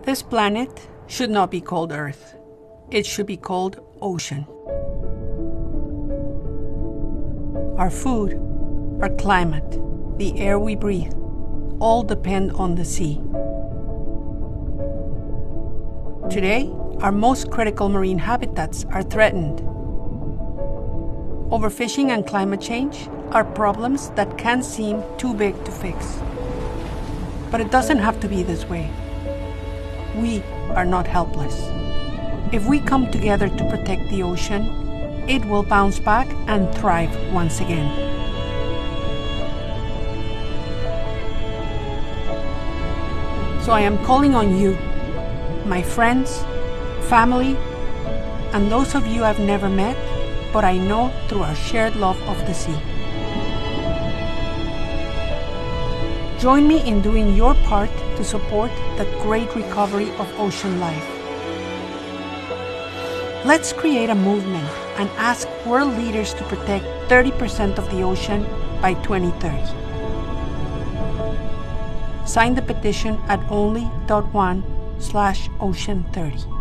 This planet should not be called Earth. It should be called ocean. Our food, our climate, the air we breathe, all depend on the sea. Today, our most critical marine habitats are threatened. Overfishing and climate change are problems that can seem too big to fix. But it doesn't have to be this way. We are not helpless. If we come together to protect the ocean, it will bounce back and thrive once again. So I am calling on you, my friends, family, and those of you I've never met, but I know through our shared love of the sea. Join me in doing your part to support the great recovery of ocean life. Let's create a movement and ask world leaders to protect 30% of the ocean by 2030. Sign the petition at only.one/ocean30.